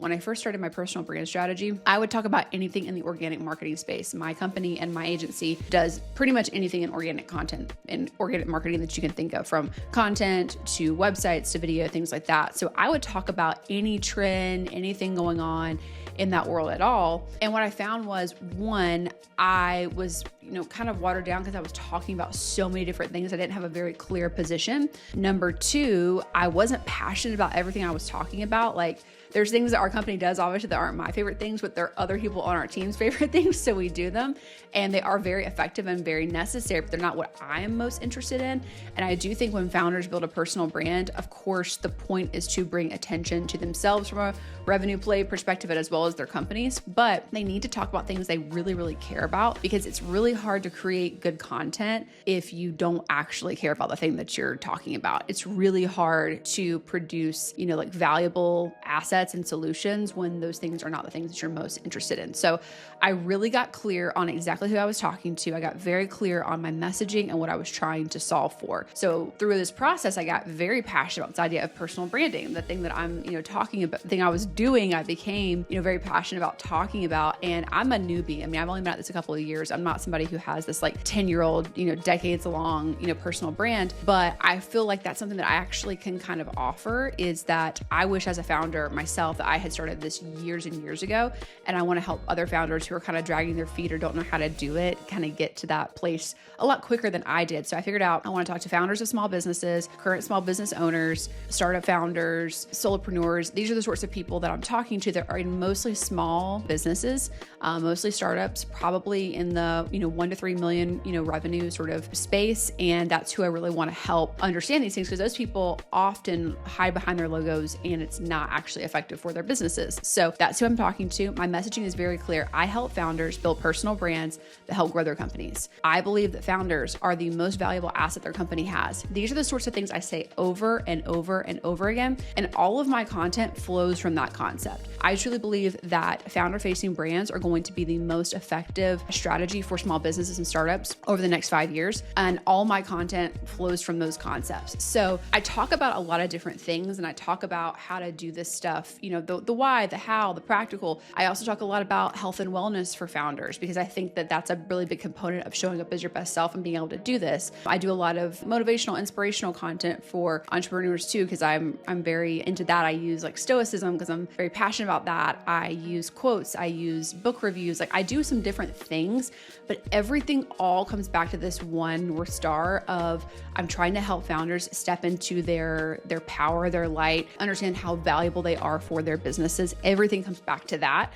when I first started my personal brand strategy, I would talk about anything in the organic marketing space. My company and my agency does pretty much anything in organic content and organic marketing that you can think of, from content to websites to video, things like that. So I would talk about any trend, anything going on in that world at all. And what I found was, one, I was, kind of watered down because I was talking about so many different things. I didn't have a very clear position. Number two, I wasn't passionate about everything I was talking about. Like, there's things that our company does, obviously, that aren't my favorite things, but they're other people on our team's favorite things. So we do them, and they are very effective and very necessary, but they're not what I am most interested in. And I do think when founders build a personal brand, of course, the point is to bring attention to themselves from a revenue play perspective, as well as their companies, but they need to talk about things they really, really care about, because it's really hard to create good content if you don't actually care about the thing that you're talking about. It's really hard to produce, like valuable assets and solutions when those things are not the things that you're most interested in. So I really got clear on exactly who I was talking to. I got very clear on my messaging and what I was trying to solve for. So through this process, I got very passionate about this idea of personal branding, the thing that I'm, talking about, the thing I was doing, I became, very passionate about talking about. And I'm a newbie. I mean, I've only been at this a couple of years. I'm not somebody who has this like 10-year-old, decades long, personal brand, but I feel like that's something that I actually can kind of offer, is that I wish as a founder myself that I had started this years and years ago. And I want to help other founders who are kind of dragging their feet or don't know how to do it, kind of get to that place a lot quicker than I did. So I figured out I want to talk to founders of small businesses, current small business owners, startup founders, solopreneurs. These are the sorts of people that I'm talking to that are in mostly small businesses, mostly startups, probably in the, 1 to 3 million, revenue sort of space. And that's who I really want to help understand these things, because those people often hide behind their logos and it's not actually effective for their businesses. So that's who I'm talking to. My messaging is very clear. I help founders build personal brands that help grow their companies. I believe that founders are the most valuable asset their company has. These are the sorts of things I say over and over and over again. And all of my content flows from that concept. I truly believe that founder-facing brands are going to be the most effective strategy for small businesses and startups over the next 5 years. And all my content flows from those concepts. So I talk about a lot of different things, and I talk about how to do this stuff, the why, the how, the practical. I also talk a lot about health and wellness for founders, because I think that that's a really big component of showing up as your best self and being able to do this. I do a lot of motivational, inspirational content for entrepreneurs too, because I'm very into that. I use like stoicism because I'm very passionate about that. I use quotes, I use book reviews, like I do some different things, but everything all comes back to this one North Star of I'm trying to help founders step into their power, their light, understand how valuable they are for their businesses. Everything comes back to that.